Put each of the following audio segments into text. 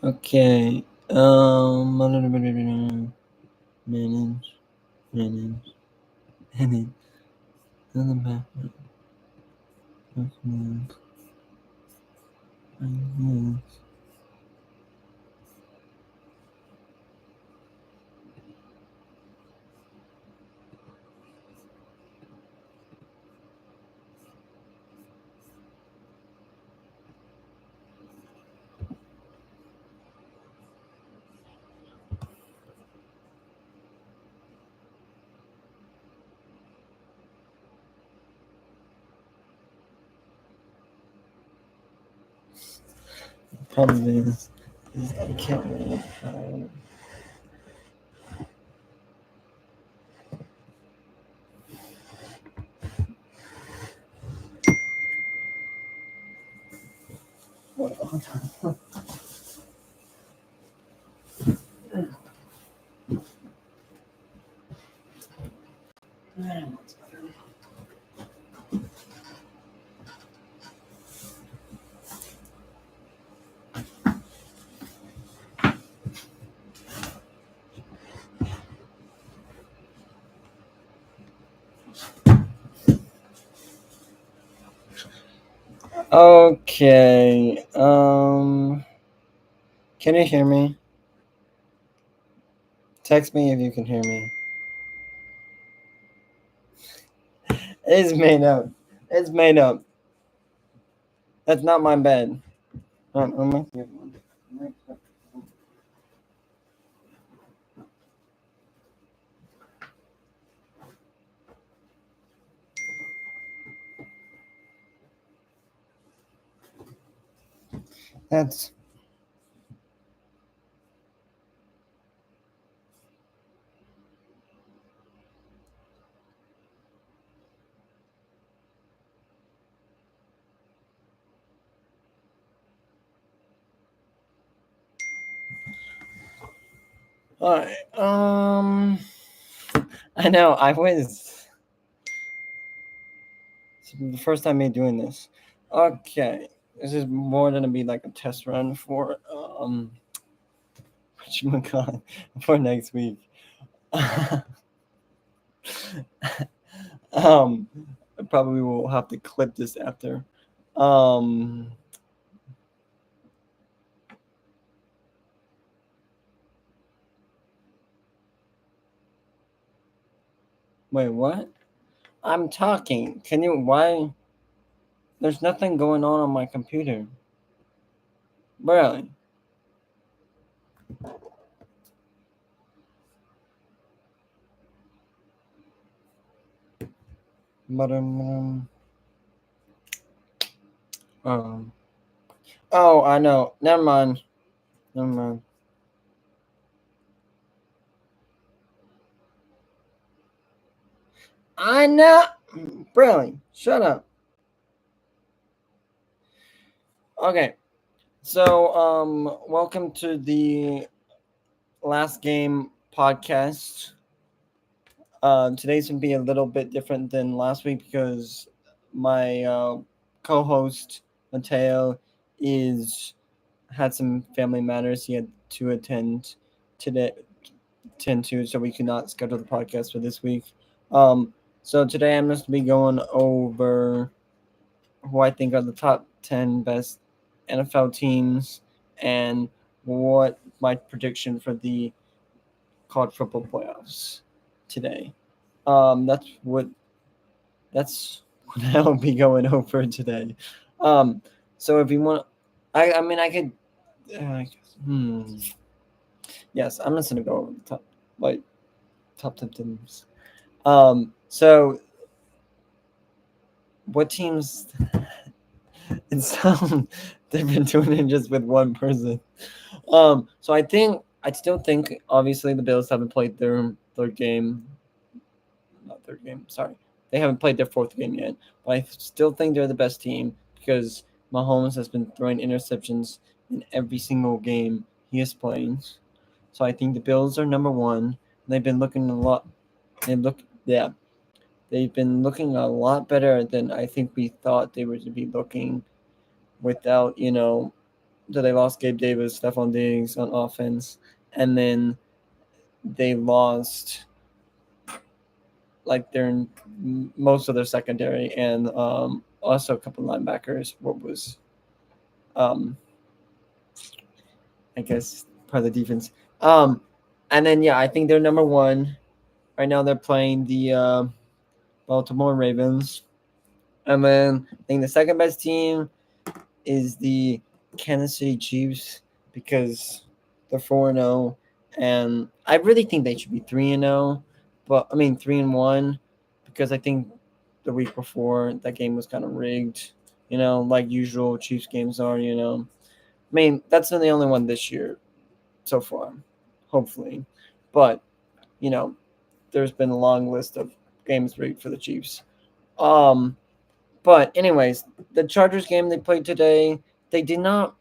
Okay. Manage, manage, manage. Doesn't matter. Problem is I can't really. Okay. Can you hear me? Text me if you can hear me. It's made up. It's made up. That's not my bed. That's all right. I know. I was. It's the first time me doing this. Okay. This is more gonna be like a test run for whatchamacallit, for next week. um I probably will have to clip this after. Um Wait, what? I'm talking. Can you why there's nothing going on my computer. Really? But um oh, I know. Never mind. Never mind. I know. Really? Shut up. Okay. So, welcome to the last game podcast. Today's gonna be a little bit different than last week because my co-host Mateo is had some family matters he had to today, attend to, so we could not schedule the podcast for this week. So today I'm just gonna be going over who I think are the top 10 best NFL teams and what my prediction for the college football playoffs today. That's what I'll be going over today. Um, so if you want, I mean I could. Hmm. Yes, I'm just gonna go over the top 10 teams. So what teams? It sounds different doing it just with one person. So I still think obviously the Bills haven't played their third game. Not third game. Sorry, they haven't played their fourth game yet. But I still think they're the best team because Mahomes has been throwing interceptions in every single game he is playing. So I think the Bills are number one. They've been looking a lot. They look, yeah. they've been looking a lot better than I think we thought they were to be looking without, they lost Gabe Davis, Stephon Diggs on offense, and then they lost like most of their secondary and also a couple linebackers. What was um, I guess part of the defense. And then I think they're number one right now. They're playing the Baltimore Ravens, and then I think the second best team is the Kansas City Chiefs because they're 4-0, and I really think they should be 3-0. But I mean 3-1 because I think the week before that game was kind of rigged, like usual Chiefs games are. I mean that's the only one this year so far, hopefully, but you know there's been a long list of games rigged for the Chiefs. Um, but anyways, the Chargers game they played today, they not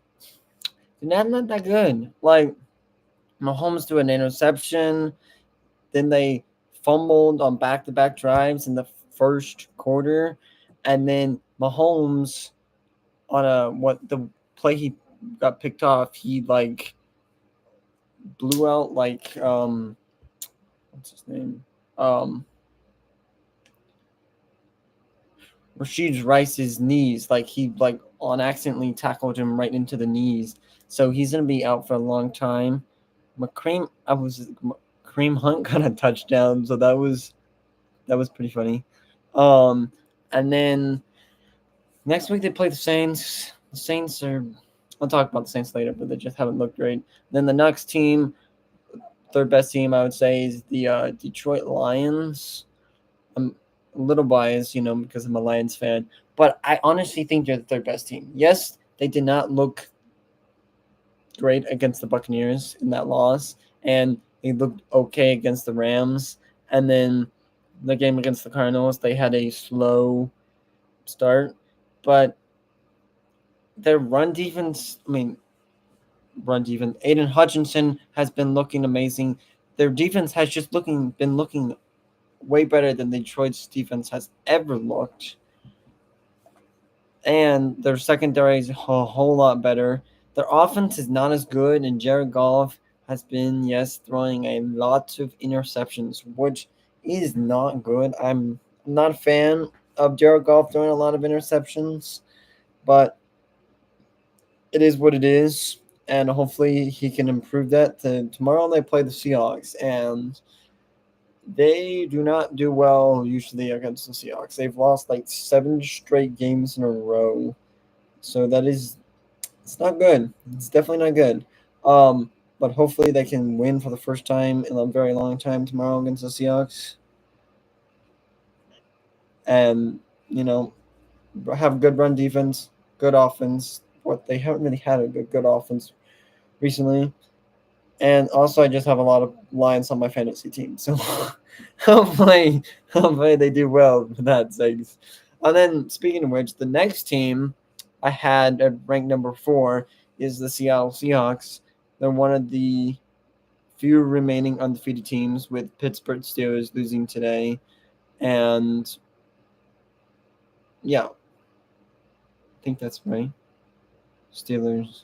that good. Like Mahomes threw an interception, then they fumbled on back-to-back drives in the first quarter, and then Mahomes on the play he got picked off, he like blew out like what's his name? Um Rasheed Rice's knees. Like he like on accidentally tackled him right into the knees. So he's gonna be out for a long time. Kareem Hunt got a touchdown, so that was pretty funny. Um, and then next week they play the Saints. The Saints are. I'll talk about the Saints later, but they just haven't looked great. Then the next team, third best team, I would say, is the Detroit Lions. I'm a little biased, because I'm a Lions fan, but I honestly think they're the third best team. Yes, they did not look great against the Buccaneers in that loss, and they looked okay against the Rams. And then the game against the Cardinals, they had a slow start, but their run defense, Aiden Hutchinson has been looking amazing. Their defense has just been looking way better than Detroit's defense has ever looked. And their secondary is a whole lot better. Their offense is not as good, and Jared Goff has been, yes, throwing a lot of interceptions, which is not good. I'm not a fan of Jared Goff throwing a lot of interceptions, but it is what it is, and hopefully he can improve that. Tomorrow they play the Seahawks, and they do not do well usually against the Seahawks. They've lost like 7 straight games in a row. So it's not good. It's definitely not good. But hopefully they can win for the first time in a very long time tomorrow against the Seahawks. And, you know, have good run defense, good offense. What they haven't really had a good offense recently. And also, I just have a lot of Lions on my fantasy team, so hopefully they do well for that sake. And then, speaking of which, the next team I had at ranked number 4 is the Seattle Seahawks. They're one of the few remaining undefeated teams, with Pittsburgh Steelers losing today, and yeah, I think that's right. Steelers.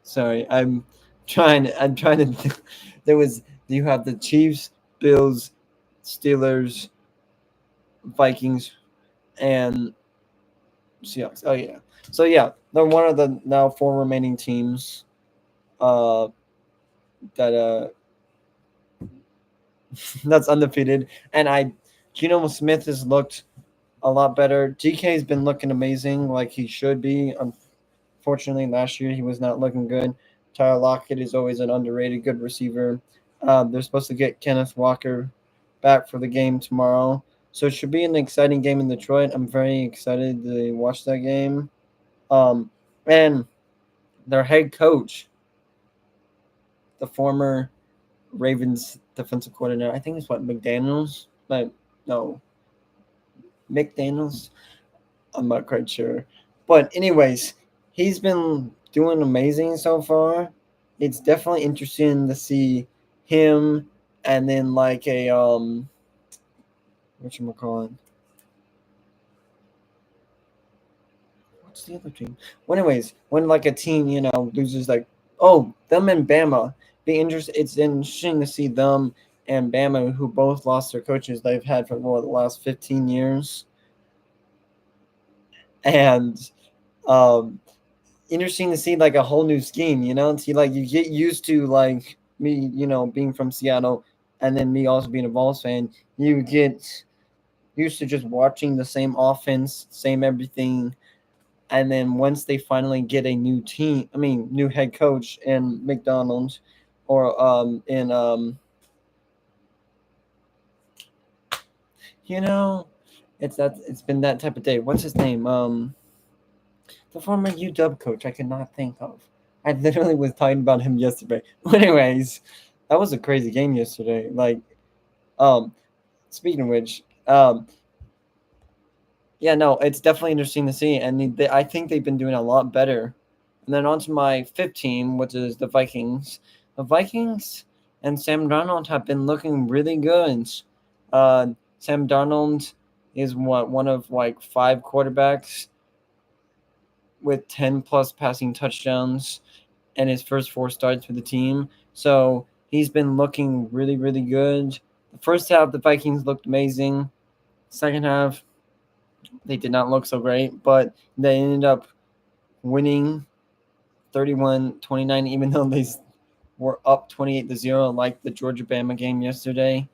Sorry, I'm trying to. There was you have the Chiefs, Bills, Steelers, Vikings, and Seahawks. Oh yeah. So yeah, they're one of the now 4 remaining teams. Uh, that that's undefeated, and Geno Smith has looked a lot better. DK has been looking amazing, like he should be. Unfortunately, last year he was not looking good. Tyler Lockett is always an underrated good receiver. They're supposed to get Kenneth Walker back for the game tomorrow. So it should be an exciting game in Detroit. I'm very excited to watch that game. And their head coach, the former Ravens defensive coordinator, I think it's McDaniels, but no, McDaniels. I'm not quite sure. But anyways, he's been doing amazing so far. It's definitely interesting to see him and then like a what you call it? What's the other team? Well, anyways, when like a team, loses like, oh, them and Bama, it's interesting to see them and Bama, who both lost their coaches they've had for the last 15 years. And um interesting to see like a whole new scheme, see like you get used to like me, being from Seattle, and then me also being a Vols fan, you get used to just watching the same offense, same everything. And then once they finally get a new head coach in McDonald's, or in you know, it's been that type of day. What's his name? The former UW coach. I could not think of. I literally was talking about him yesterday. Anyways, that was a crazy game yesterday. Like, um, speaking of which, yeah, no, it's definitely interesting to see, and I think they've been doing a lot better. And then on to my fifth team, which is the Vikings. The Vikings and Sam Darnold have been looking really good. Sam Darnold is one of like 5 quarterbacks with 10 plus passing touchdowns in his first 4 starts with the team. So he's been looking really, really good. The first half, the Vikings looked amazing. Second half, they did not look so great, but they ended up winning 31-29, even though they were up 28-0, like the Georgia-Bama game yesterday.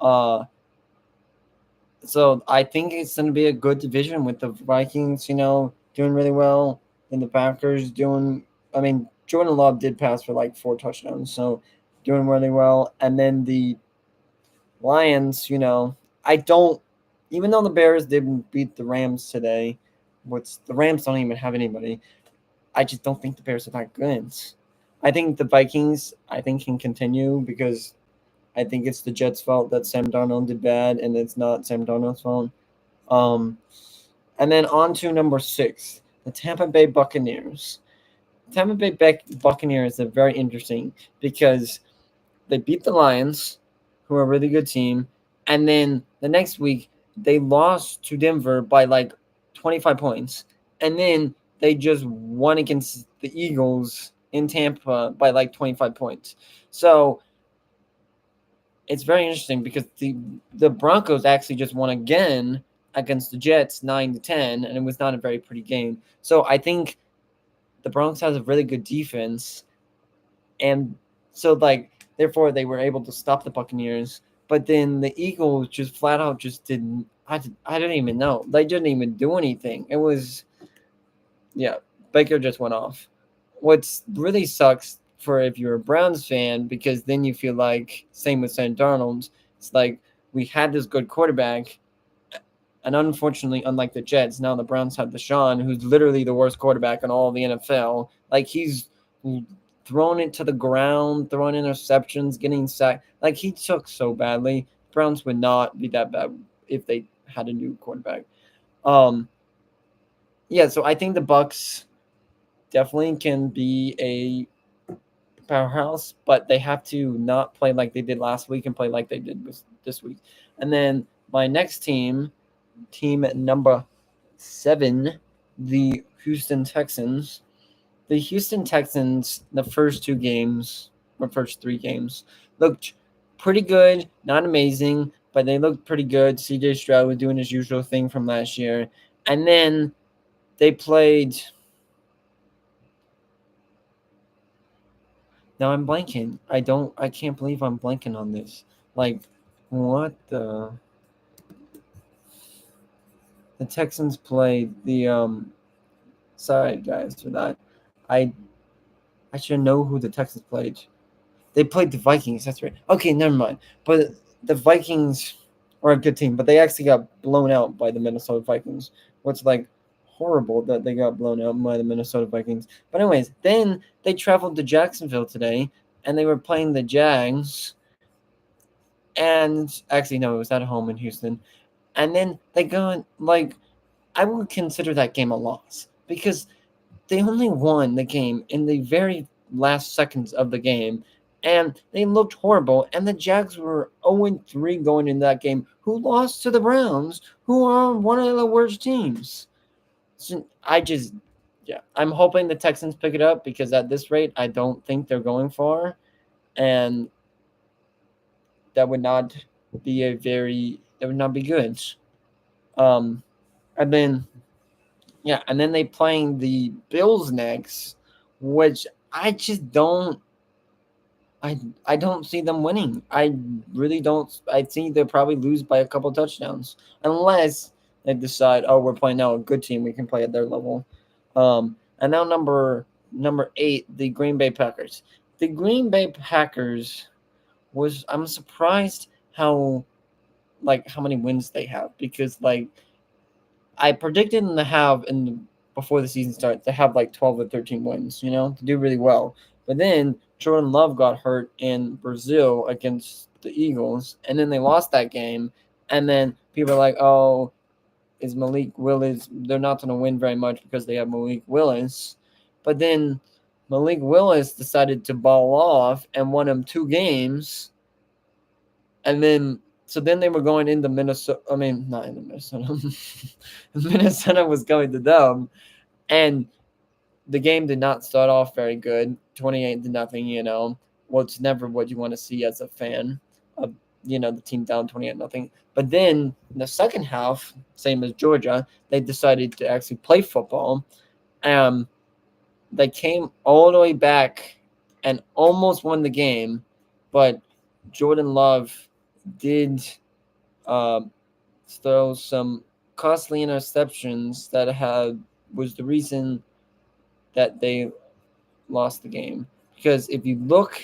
So I think it's going to be a good division with the Vikings, doing really well, and the Packers doing. I mean, Jordan Love did pass for like 4 touchdowns, so doing really well. And then the Lions, I don't. Even though the Bears didn't beat the Rams today, the Rams don't even have anybody. I just don't think the Bears are that good. I think the Vikings, can continue because I think it's the Jets' fault that Sam Darnold did bad, and it's not Sam Darnold's fault. Um, and then on to number 6, the Tampa Bay Buccaneers. Tampa Bay Buccaneers are very interesting because they beat the Lions, who are a really good team, and then the next week they lost to Denver by like 25 points, and then they just won against the Eagles in Tampa by like 25 points. So it's very interesting because the Broncos actually just won again against the Jets 9-10, and it was not a very pretty game. So I think the Broncos has a really good defense, and so like therefore they were able to stop the Buccaneers. But then the Eagles just flat out just didn't. I didn't even know. They didn't even do anything. It was, yeah, Baker just went off. What's really sucks for if you're a Browns fan, because then you feel like, same with Sam Darnold, it's like we had this good quarterback, and unfortunately, unlike the Jets, now the Browns have Deshaun, who's literally the worst quarterback in all of the NFL. Like, he's thrown it to the ground, throwing interceptions, getting sacked. Like, he took so badly. Browns would not be that bad if they had a new quarterback. Yeah, so I think the Bucks definitely can be a powerhouse, but they have to not play like they did last week and play like they did this week. And then my next team number 7, the Houston Texans. The Houston Texans, the first 3 games, looked pretty good, not amazing, but they looked pretty good. CJ Stroud was doing his usual thing from last year. And then they played. Now I'm blanking. I can't believe I'm blanking on this. Like, what the? The Texans played the sorry guys for that. I should know who the Texans played. They played the Vikings. That's right. Okay, never mind. But the Vikings are a good team, but they actually got blown out by the Minnesota Vikings. What's like horrible that they got blown out by the Minnesota Vikings. But anyways, then they traveled to Jacksonville today, and they were playing the Jags. And actually, no, it was at home in Houston. And then they go like, I would consider that game a loss because they only won the game in the very last seconds of the game, and they looked horrible. And the Jags were 0-3 going into that game, who lost to the Browns, who are one of the worst teams. So I'm hoping the Texans pick it up because at this rate, I don't think they're going far, and that would not that would not be good. Um, and then and then they playing the Bills next, which I just don't. I don't see them winning. I really don't. I think they'll probably lose by a couple touchdowns unless they decide, oh, we're playing now a good team. We can play at their level. And now number 8, the Green Bay Packers. The Green Bay Packers I'm surprised how many wins they have because I predicted them to have before the season starts to have like 12 or 13 wins, to do really well. But then Jordan Love got hurt in Brazil against the Eagles, and then they lost that game. And then people are like, "Oh, is Malik Willis? They're not going to win very much because they have Malik Willis." But then Malik Willis decided to ball off and won him 2 games, and then they were going into Minnesota. I mean, not into Minnesota. Minnesota was going to them, and the game did not start off very good. 28-0. Well, it's never what you want to see as a fan of the team down 28-0. But then in the second half, same as Georgia, they decided to actually play football. They came all the way back and almost won the game, but Jordan Love did uh, throw some costly interceptions that was the reason that they lost the game. Because if you look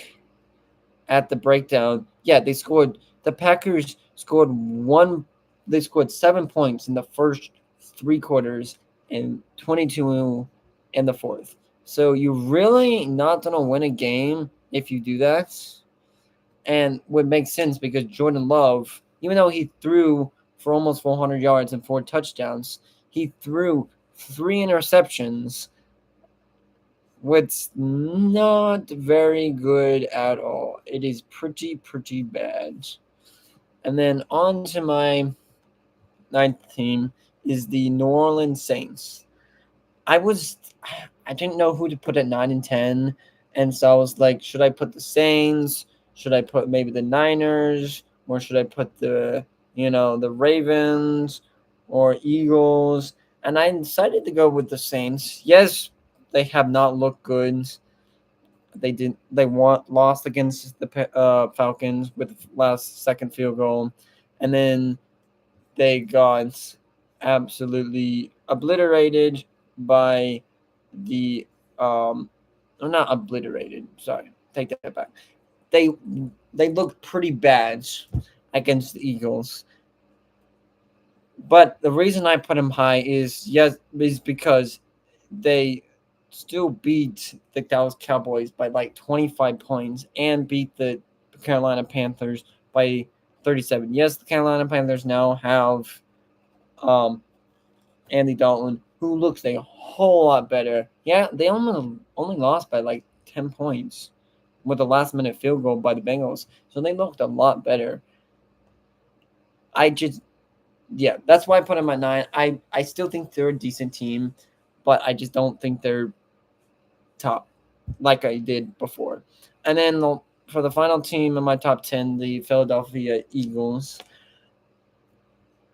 at the breakdown, the Packers scored they scored 7 points in the first 3 quarters and 22 in the fourth. So you're really not going to win a game if you do that. And what makes sense because Jordan Love, even though he threw for almost 400 yards and 4 touchdowns, he threw 3 interceptions, which not very good at all. It is pretty bad. And then on to my 9th team is the New Orleans Saints. I didn't know who to put at 9 and 10, and so I was like, should I put the Saints? Should I put maybe the Niners? Or should I put the Ravens or Eagles? And I decided to go with the Saints. Yes, they have not looked good. They lost against the Falcons with the last second field goal, and then they got absolutely obliterated by the not obliterated. Sorry, take that back. They they looked pretty bad against the Eagles. But the reason I put them high is because they still beat the Dallas Cowboys by like 25 points and beat the Carolina Panthers by 37. Yes, the Carolina Panthers now have Andy Dalton, who looks a whole lot better. Yeah, they only lost by like 10 points with a last-minute field goal by the Bengals, so they looked a lot better. That's why I put them at 9. I still think they're a decent team, but I just don't think they're top like I did before. And then for the final team in my top 10, the Philadelphia Eagles.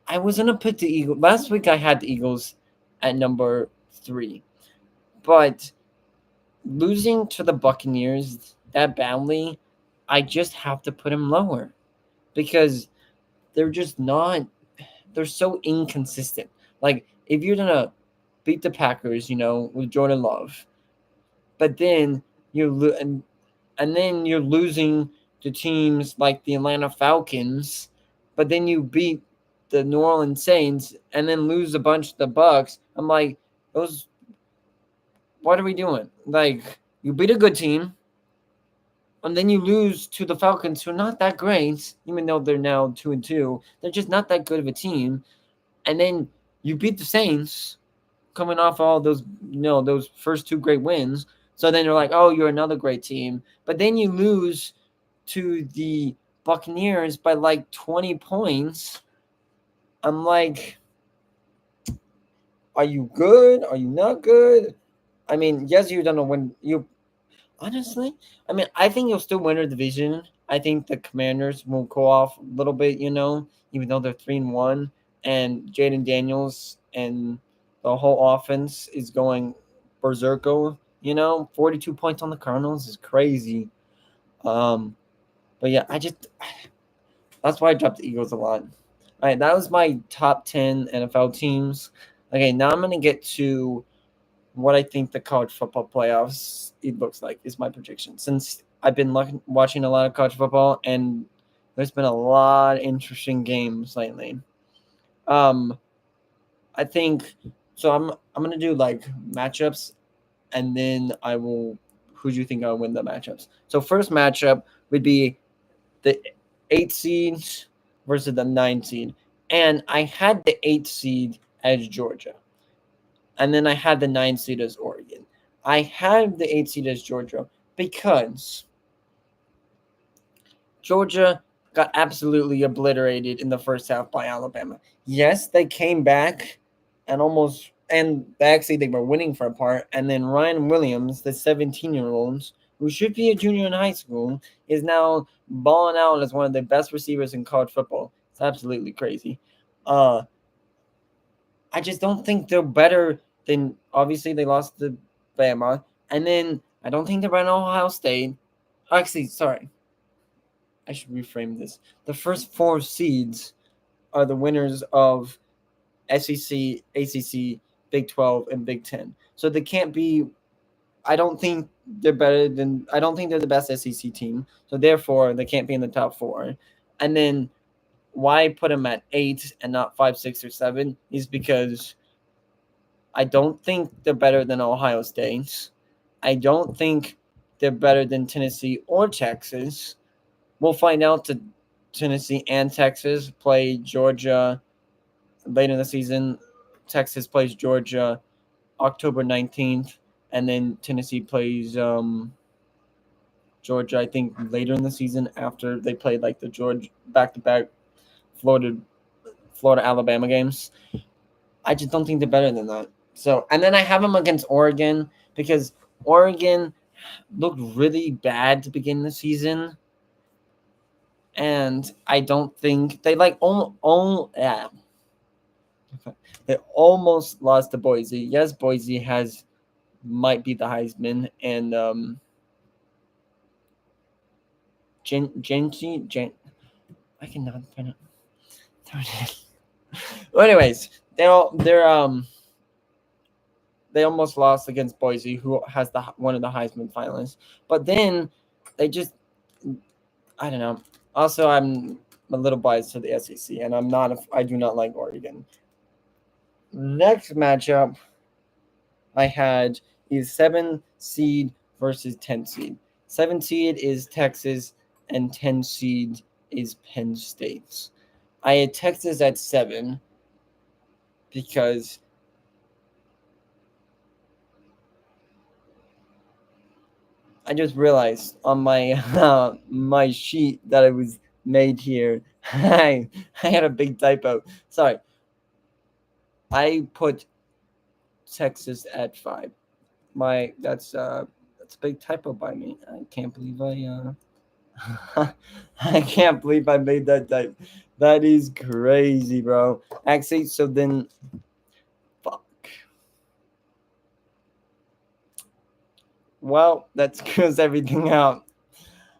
I was going to put the Eagles. Last week I had the Eagles at number 3. But losing to the Buccaneers that badly, I just have to put them lower because they're just not. They're so inconsistent. Like if you're gonna beat the Packers, with Jordan Love, but then and then you're losing to teams like the Atlanta Falcons, but then you beat the New Orleans Saints and then lose a bunch to the Bucks. I'm like, what are we doing? Like you beat a good team, and then you lose to the Falcons, who are not that great, even though they're now 2-2. They're just not that good of a team. And then you beat the Saints, coming off all those first 2 great wins. So then you're like, oh, you're another great team. But then you lose to the Buccaneers by like 20 points. I'm like, Are you good? Are you not good? I mean, yes, you're gonna win. You honestly, I mean, I think you'll still win your division. I think the Commanders will go off a little bit, even though they're 3-1, and Jaden Daniels and the whole offense is going berserko. 42 points on the Cardinals is crazy. But yeah, that's why I dropped the Eagles a lot. All right, that was my top 10 NFL teams. Okay, now I'm gonna get to what I think the college football playoffs it looks like is my prediction. Since I've been watching a lot of college football, and there's been a lot of interesting games lately. Um, I think so. I'm gonna do like matchups, and then I will. Who do you think I'll win the matchups? So first matchup would be the 8 seed versus the 9 seed, and I had the 8 seed as Georgia. And then I had the 9 seed as Oregon. I had the 8 seed as Georgia because Georgia got absolutely obliterated in the first half by Alabama. Yes, they came back and actually they were winning for a part. And then Ryan Williams, the 17-year-old, who should be a junior in high school, is now balling out as one of the best receivers in college football. It's absolutely crazy. Uh, I just don't think they're better than obviously they lost to Bama, and then I don't think they're better than Ohio State. Actually, sorry, I should reframe this. The first 4 seeds are the winners of SEC, ACC, Big 12, and Big 10. So they can't be. I don't think they're better than. I don't think they're the best SEC team. So therefore, they can't be in the top 4. And then why put them at 8 and not 5, 6, or 7 is because I don't think they're better than Ohio State. I don't think they're better than Tennessee or Texas. We'll find out to Tennessee and Texas play Georgia later in the season. Texas plays Georgia October 19th, and then Tennessee plays Georgia, I think, later in the season after they played like the Georgia back-to-back Florida Alabama games. I just don't think they're better than that. So, and then I have them against Oregon because Oregon looked really bad to begin the season, and I don't think they they almost lost to Boise. Yes, Boise might be the Heisman, and I cannot pronounce. Well, anyways, they almost lost against Boise, who has one of the Heisman finalists. But then they just, I don't know. Also, I'm a little biased to the SEC, and I do not like Oregon. Next matchup I had is 7 seed versus 10 seed. 7 seed is Texas, and 10 seed is Penn State. I had Texas at 7 because I just realized on my my sheet that it was made here. I had a big typo. Sorry. I put Texas at 5. That's a big typo by me. I can't believe I can't believe I made that type. That is crazy, bro. Actually, so then fuck. Well, that screws everything out.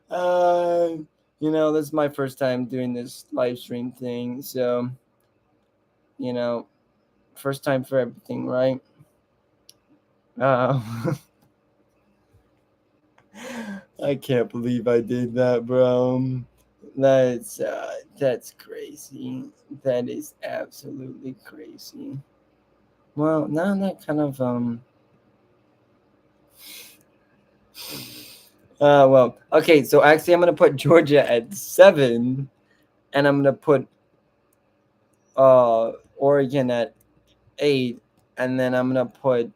Uh, this is my first time doing this live stream thing, so you know, first time for everything, right? Uh, I can't believe I did that, bro. That's crazy. That is absolutely crazy. Well, now that kind of well, okay. So actually, I'm gonna put Georgia at 7, and I'm gonna put Oregon at 8, and then I'm gonna put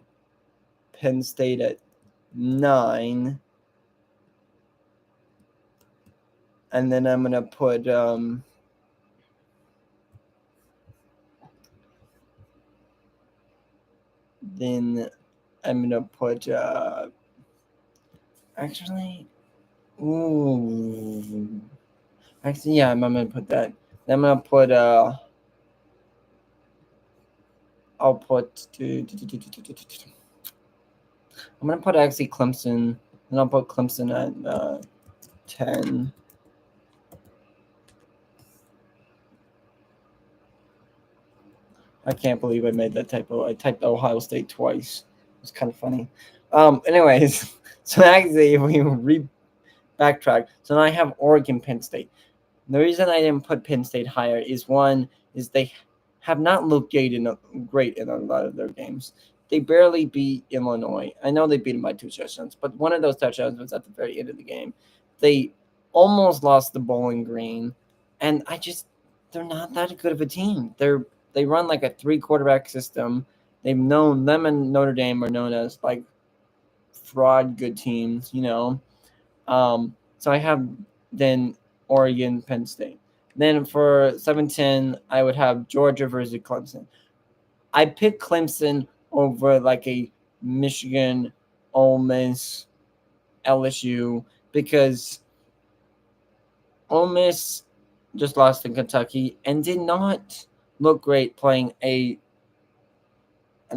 Penn State at 9, and then I'm gonna put then I'm gonna put actually, ooh, actually, yeah, I'm gonna put that. Then I'm gonna put I'll put. I'm gonna put actually Clemson, and I'll put Clemson at 10. I can't believe I made that typo. I typed Ohio State twice. It's kind of funny. Anyways, so actually, if we backtrack, so now I have Oregon, Penn State. The reason I didn't put Penn State higher is one is they have not looked great in a lot of their games. They barely beat Illinois. I know they beat them by 2 touchdowns, but one of those touchdowns was at the very end of the game. They almost lost the Bowling Green, and they're not that good of a team. They run like a 3 quarterback system. They've known them and Notre Dame are known as like fraud good teams, you know. So I have then Oregon, Penn State. Then for 7-10, I would have Georgia versus Clemson. I picked Clemson over like a Michigan, Ole Miss, LSU because Ole Miss just lost in Kentucky and did not look great playing an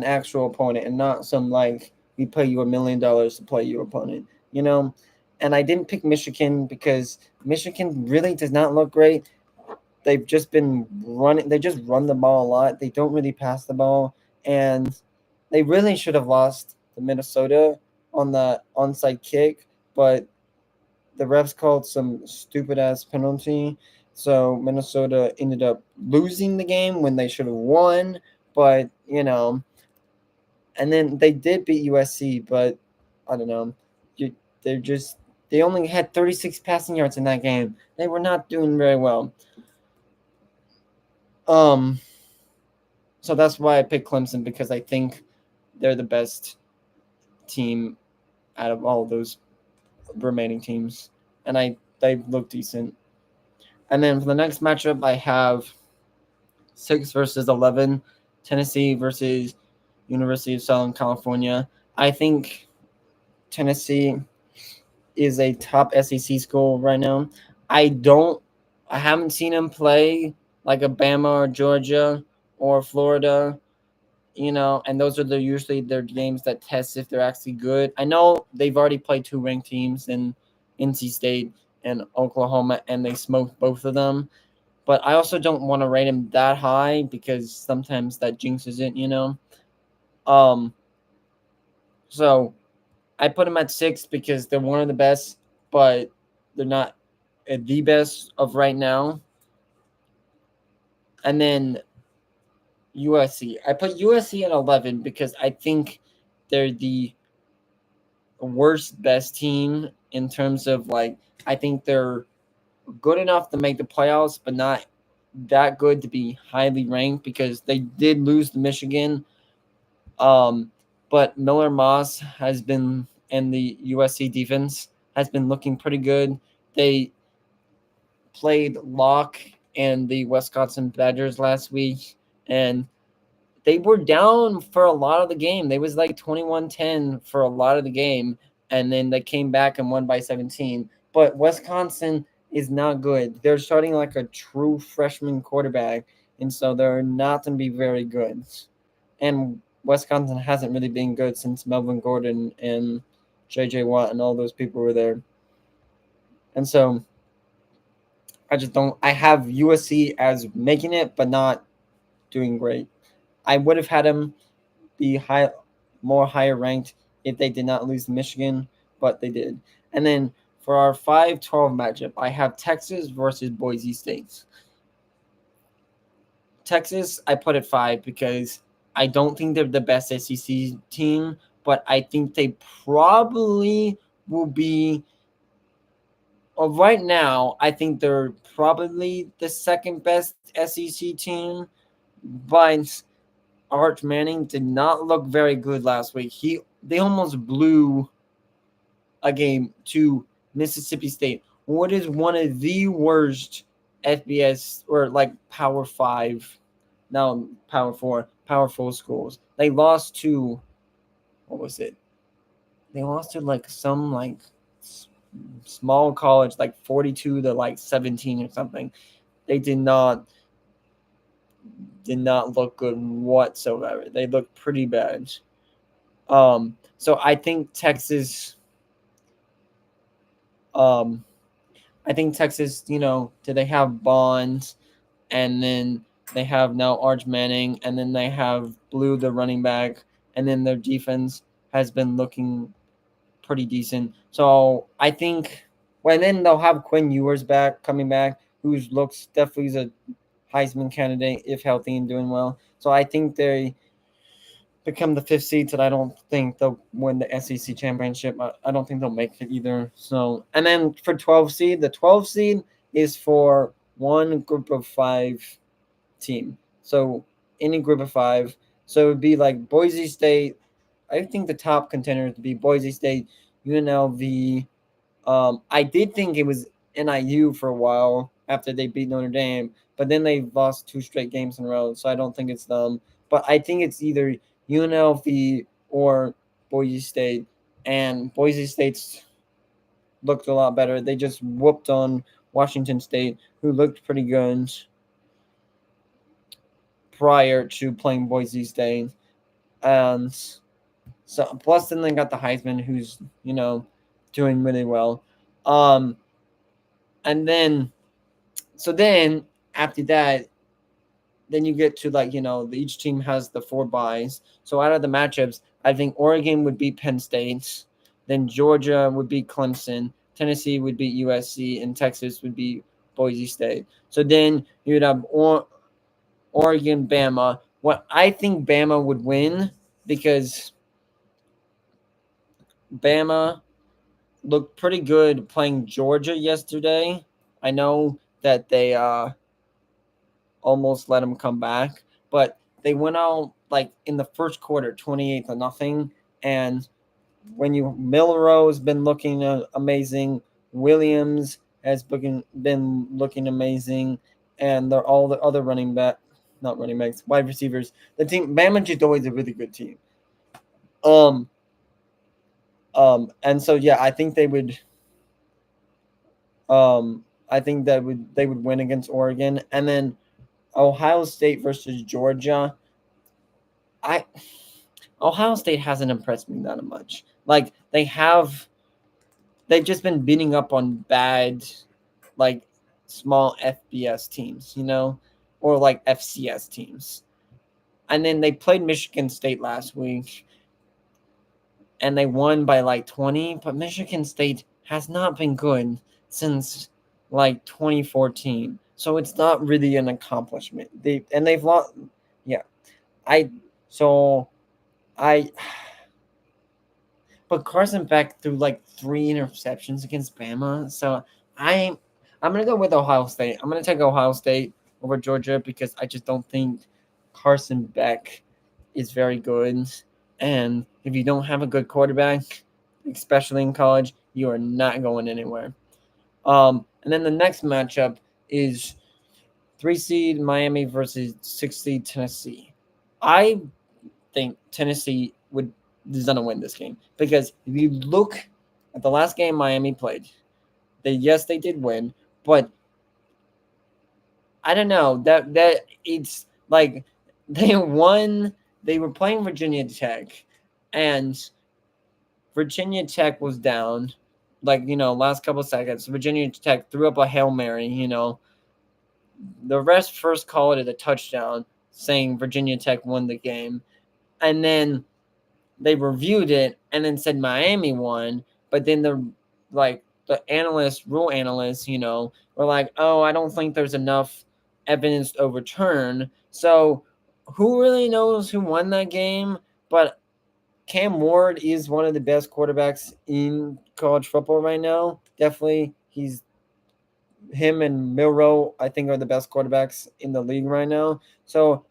actual opponent and not some like we pay you $1 million to play your opponent, you know. And I didn't pick Michigan because Michigan really does not look great. They've just been running. They just run the ball a lot. They don't really pass the ball, and they really should have lost to Minnesota on the onside kick, but the refs called some stupid ass penalty. So Minnesota ended up losing the game when they should have won. But you know, and then they did beat USC, but I don't know. They're just they only had 36 passing yards in that game. They were not doing very well. Um, so that's why I picked Clemson because I think they're the best team out of all of those remaining teams, and they look decent. And then for the next matchup, I have 6 versus 11, Tennessee versus University of Southern California. I think Tennessee is a top SEC school right now. I haven't seen them play like a Bama or Georgia or Florida, you know, and those are usually their games that test if they're actually good. I know they've already played 2 ranked teams in NC State and Oklahoma, and they smoked both of them. But I also don't want to rate them that high because sometimes that jinxes it, you know. Um, so I put them at 6 because they're one of the best, but they're not the best of right now. And then USC. I put USC at 11 because I think they're the worst best team in terms of like I think they're good enough to make the playoffs, but not that good to be highly ranked because they did lose to Michigan. Um, but Miller Moss has been and the USC defense has been looking pretty good. They played Locke and the Wisconsin Badgers last week, and they were down for a lot of the game. They was like 21-10 for a lot of the game, and then they came back and won by 17. But Wisconsin is not good. They're starting like a true freshman quarterback, and so they're not going to be very good. And Wisconsin hasn't really been good since Melvin Gordon and J.J. Watt and all those people were there. And so I just don't. I have USC as making it, but not doing great. I would have had them be more higher ranked if they did not lose to Michigan, but they did. And then for our 5-12 matchup, I have Texas versus Boise State. Texas, I put at 5 because I don't think they're the best SEC team, but I think they probably will be. Well, right now, I think they're probably the second best SEC team, but Arch Manning did not look very good last week. They almost blew a game to Mississippi State. What is one of the worst FBS or like Power 5, now Power 4, Power 4 schools. They lost to what was it? They lost to like some like small college, like 42 to like 17 or something. They did not look good whatsoever. They looked pretty bad. So I think Texas. Um, I think Texas. Do they have Bonds, and then they have now Arch Manning, and then they have Blue, the running back, and then their defense has been looking pretty decent. So I think, well, and then they'll have Quinn Ewers coming back, who looks definitely is a Heisman candidate if healthy and doing well. So I think they become the fifth seed, and I don't think they'll win the SEC championship. I don't think they'll make it either. So, and then for 12 seed, the 12 seed is for one group of five team. So any group of five. So it would be like Boise State. I think the top contenders would be Boise State, UNLV. I did think it was NIU for a while after they beat Notre Dame, but then they lost 2 straight games in a row. So I don't think it's them. But I think it's either UNLV or Boise State. And Boise State's looked a lot better. They just whooped on Washington State, who looked pretty good prior to playing Boise State. And so plus then they got the Heisman, who's doing really well. And then so then after that, then you get to each team has the 4 byes. So out of the matchups, I think Oregon would beat Penn State, then Georgia would beat Clemson, Tennessee would beat USC, and Texas would beat Boise State. So then you'd have Oregon, Bama. What I think Bama would win because Bama looked pretty good playing Georgia yesterday. I know that they almost let them come back, but they went out like in the first quarter, 28-0, and when Milroe's been looking amazing, Williams has been looking amazing, and they're all the other not running backs, wide receivers. The team, Bama just always a really good team. Um, and so yeah, I think they would. I think that they would win against Oregon, and then Ohio State versus Georgia. I Ohio State hasn't impressed me that much. Like they've just been beating up on bad, like small FBS teams, or like FCS teams. And then they played Michigan State last week, and they won by like 20. But Michigan State has not been good since like 2014, so it's not really an accomplishment. They've lost. Yeah, I so I. But Carson Beck threw like 3 interceptions against Bama. So I'm gonna go with Ohio State. I'm gonna take Ohio State over Georgia because I just don't think Carson Beck is very good. And if you don't have a good quarterback, especially in college, you are not going anywhere. And then the next matchup is 3 seed Miami versus 6 seed Tennessee. I think Tennessee is going to win this game because if you look at the last game Miami played, they did win, but I don't know that it's like they won. They were playing Virginia Tech, and Virginia Tech was down. Last couple of seconds, Virginia Tech threw up a Hail Mary. The rest first called it a touchdown, saying Virginia Tech won the game, and then they reviewed it and then said Miami won, but then the rule analysts, were like, oh, I don't think there's enough evidence to overturn. So who really knows who won that game? But Cam Ward is one of the best quarterbacks in college football right now. Definitely, him and Milroe, I think, are the best quarterbacks in the league right now. So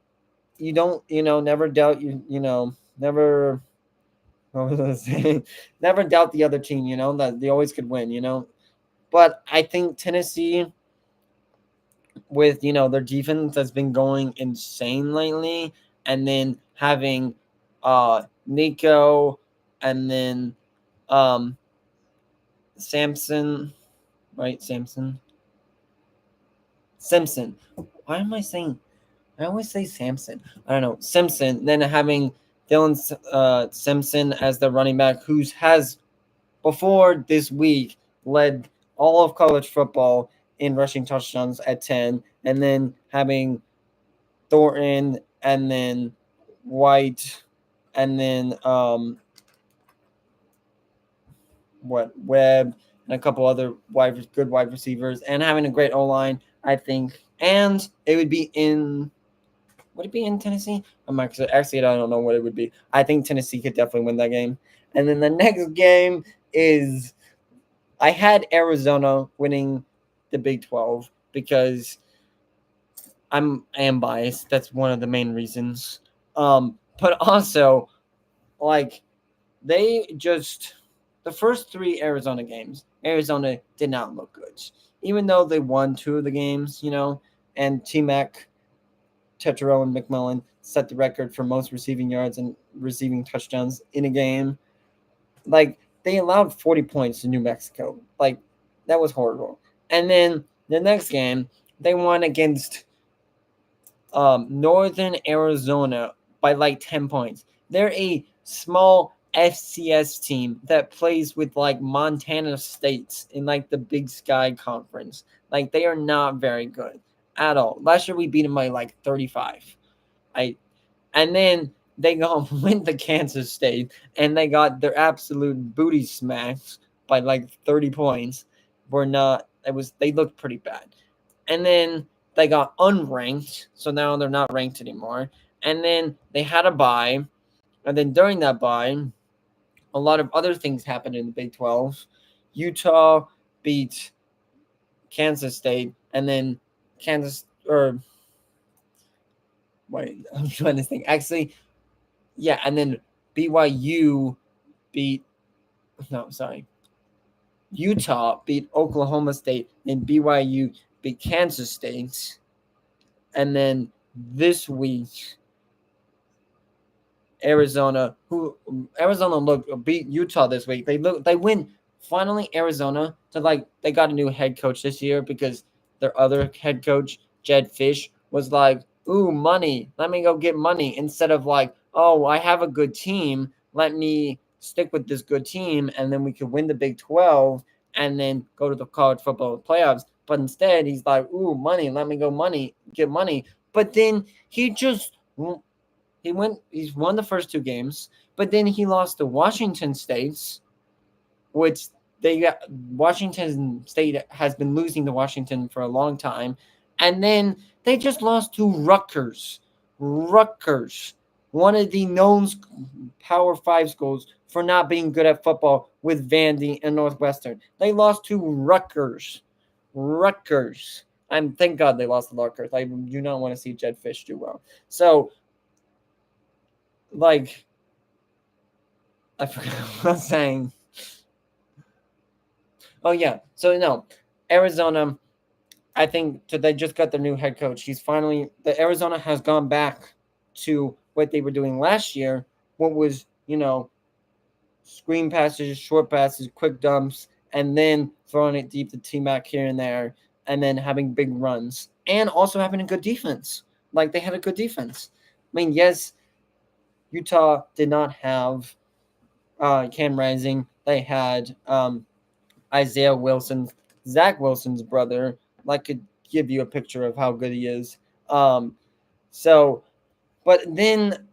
you don't, never doubt never. What was I saying? Never doubt the other team, that they always could win. But I think Tennessee, with their defense has been going insane lately, and then having Nico and then Samson, right? Simpson. Why am I saying? I always say Samson. I don't know. Simpson. Then having Dylan Simpson as the running back, who has before this week led all of college football in rushing touchdowns at 10, and then having Thornton, and then White, and then Webb, and a couple other good wide receivers, and having a great O line, I think. And it would be in. Would it be in Tennessee? Actually, I don't know what it would be. I think Tennessee could definitely win that game. And then the next game is I had Arizona winning the Big 12 because I am biased. That's one of the main reasons. But also, like, they just the first three Arizona games, Arizona did not look good. Even though they won two of the games, and T Mac, Tetero, and McMillan set the record for most receiving yards and receiving touchdowns in a game. Like, they allowed 40 points to New Mexico. Like, that was horrible. And then the next game, they won against Northern Arizona by like 10 points. They're a small FCS team that plays with like Montana States in like the Big Sky Conference. Like, they are not very good at all. Last year we beat them by like 35. And then they go win the Kansas State, and they got their absolute booty smacked by like 30 points. They looked pretty bad. And then they got unranked, so now they're not ranked anymore. And then they had a bye, and then during that bye, a lot of other things happened in the Big 12. Utah beat Kansas State, and then I'm trying to think. Actually, yeah, and then BYU beat no, sorry. Utah beat Oklahoma State, and BYU beat Kansas State. And then this week, Arizona beat Utah this week. They win finally. Arizona, so like they got a new head coach this year because their other head coach, Jedd Fisch, was like, "Ooh, money. Let me go get money," instead of like, "Oh, I have a good team. Let me stick with this good team, and then we could win the Big 12 and then go to the college football playoffs." But instead, he's like, "Ooh, money. Let me go get money." But then he's won the first two games, but then he lost to Washington State, which Washington State has been losing to Washington for a long time. And then they just lost to Rutgers. Rutgers, one of the known Power 5 schools for not being good at football with Vandy and Northwestern. They lost to Rutgers. Rutgers. Thank God they lost to Rutgers. I do not want to see Jedd Fisch do well. So, like, I forgot what I was saying. Oh yeah. So no, Arizona. I think they just got their new head coach. The Arizona has gone back to what they were doing last year. What was screen passes, short passes, quick dumps, and then throwing it deep to T Mac here and there, and then having big runs, and also having a good defense. Like, they had a good defense. I mean, yes, Utah did not have Cam Rising. They had Isaiah Wilson, Zach Wilson's brother. Like, could give you a picture of how good he is. Um, so, but then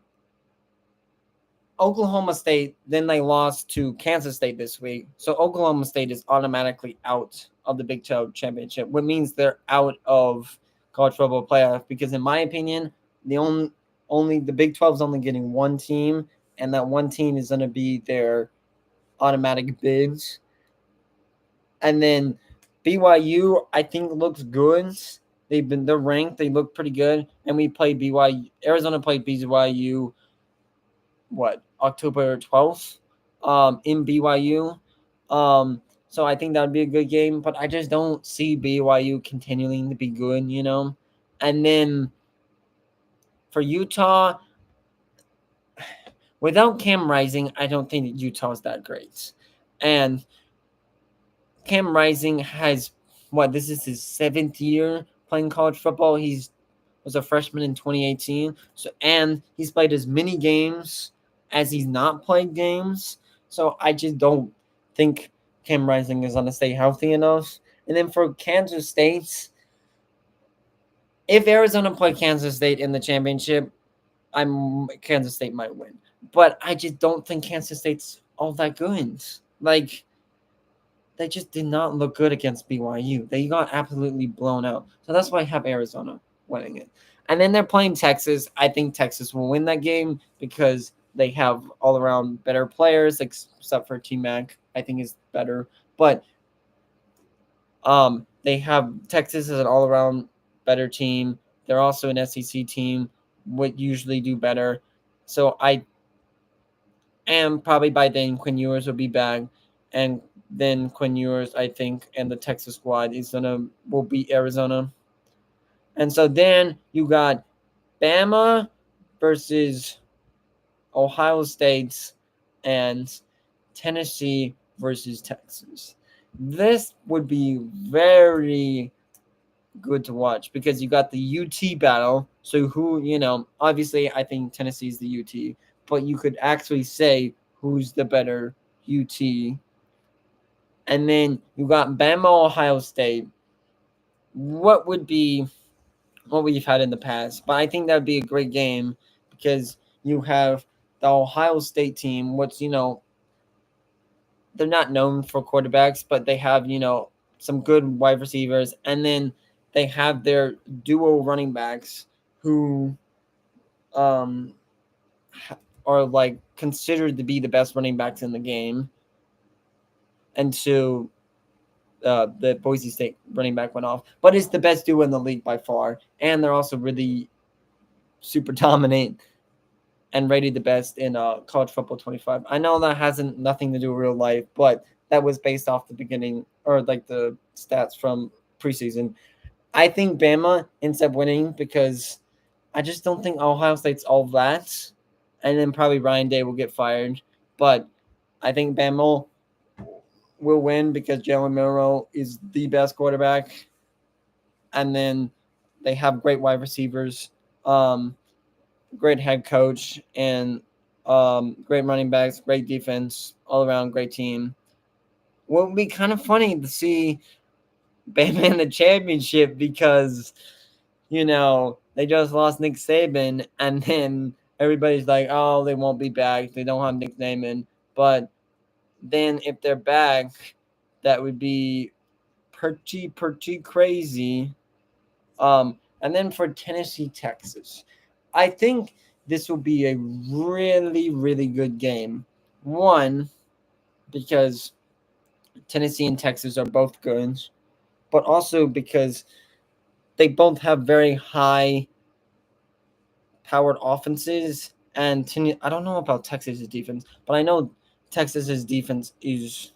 Oklahoma State, then they lost to Kansas State this week. So Oklahoma State is automatically out of the Big 12 championship, which means they're out of college football playoff. Because in my opinion, the Big 12 is only getting one team, and that one team is going to be their automatic bids. And then BYU, I think, looks good. They're ranked. They look pretty good. And we played BYU. Arizona played BYU. October 12th, in BYU. So I think that would be a good game. But I just don't see BYU continuing to be good. And then for Utah, without Cam Rising, I don't think that Utah's that great. And Cam Rising has this is his 7th year playing college football. He's was a freshman in 2018. And he's played as many games as he's not played games. So I just don't think Cam Rising is going to stay healthy enough. And then for Kansas State, if Arizona play Kansas State in the championship, Kansas State might win. But I just don't think Kansas State's all that good. Like, they just did not look good against BYU. They got absolutely blown out. So that's why I have Arizona winning it. And then they're playing Texas. I think Texas will win that game because they have all around better players, except for T Mac. I think is better. But they have Texas as an all around better team. They're also an SEC team, would usually do better. So I am probably by then Quinn Ewers will be back, and then Quinn Ewers, I think, and the Texas squad will beat Arizona. And so then you got Bama versus Ohio State and Tennessee versus Texas. This would be very good to watch because you got the UT battle. So obviously I think Tennessee's the UT, but you could actually say who's the better UT. And then you got Bama, Ohio State. What would be what we've had in the past? But I think that would be a great game because you have the Ohio State team, they're not known for quarterbacks, but they have, some good wide receivers. And then they have their duo running backs who are like considered to be the best running backs in the game. And so the Boise State running back went off, but it's the best duo in the league by far. And they're also really super dominant and rated the best in college football 25. I know that hasn't nothing to do with real life, but that was based off the beginning or like the stats from preseason. I think Bama ends up winning because I just don't think Ohio State's all that. And then probably Ryan Day will get fired. But I think Bama will win because Jalen Milroe is the best quarterback. And then they have great wide receivers, great head coach, and great running backs, great defense, all around great team. Well, it would be kind of funny to see Bama in the championship because, they just lost Nick Saban, and then everybody's like, oh, they won't be back. They don't have Nick Saban. But then if they're back, that would be pretty crazy. And then for Tennessee, Texas, I think this will be a really, really good game. One, because Tennessee and Texas are both good, but also because they both have very high powered offenses. And I don't know about Texas's defense, but I know Texas's defense is,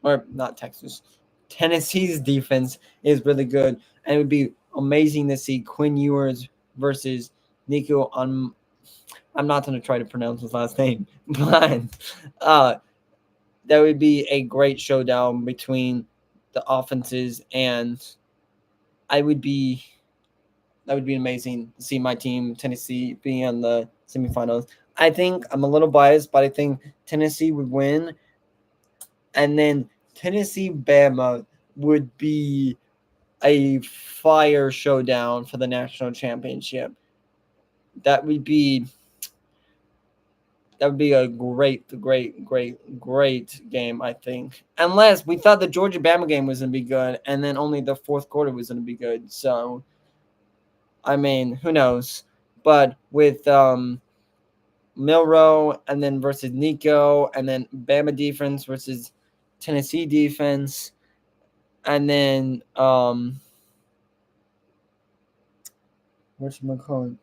or not Texas, Tennessee's defense is really good. And it would be amazing to see Quinn Ewers versus Nico on. I'm not going to try to pronounce his last name, but that would be a great showdown between the offenses, and I would be that would be amazing to see my team, Tennessee, being in the semifinals. I think I'm a little biased, but I think Tennessee would win. And then Tennessee Bama would be a fire showdown for the national championship. That would be a great game, I think. Unless we thought the Georgia Bama game was gonna be good, and then only the fourth quarter was gonna be good. So I mean, who knows? But with Milroe and then versus Nico, and then Bama defense versus Tennessee defense, and then what's my calling?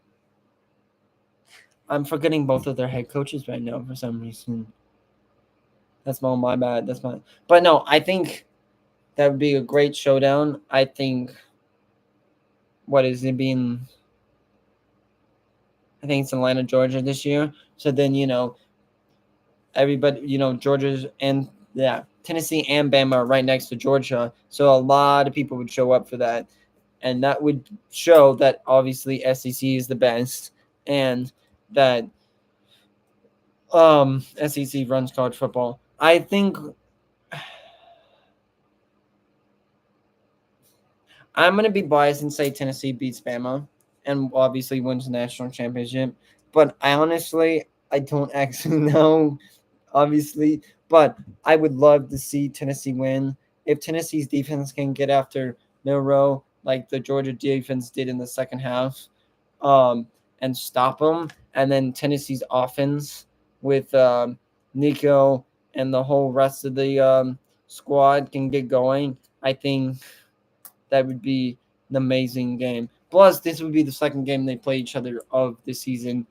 I'm forgetting both of their head coaches right now for some reason. That's my bad. But no, I think that would be a great showdown. I think what is it being I think it's Atlanta, Georgia this year. So then, everybody, Georgia's and Tennessee and Bama are right next to Georgia. So a lot of people would show up for that. And that would show that obviously SEC is the best and that SEC runs college football. I think I'm going to be biased and say Tennessee beats Bama and obviously wins the national championship. But I don't actually know, obviously. But I would love to see Tennessee win. If Tennessee's defense can get after Milroe, like the Georgia defense did in the second half, um, and stop them, and then Tennessee's offense with Nico and the whole rest of the squad can get going, I think that would be an amazing game. Plus, this would be the second game they play each other of the season,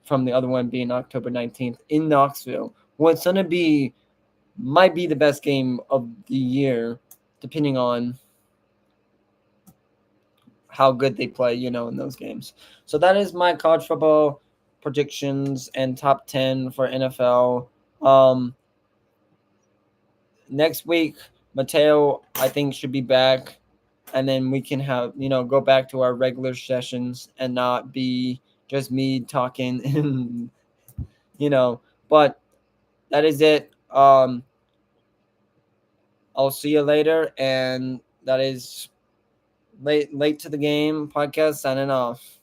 from the other one being October 19th in Knoxville. What's going to be might be the best game of the year, depending on how good they play, in those games. So that is my college football predictions and top 10 for NFL. Next week, Mateo, I think, should be back. And then we can have, go back to our regular sessions and not be just me talking and, but that is it. I'll see you later. And that is late to the game podcast signing off.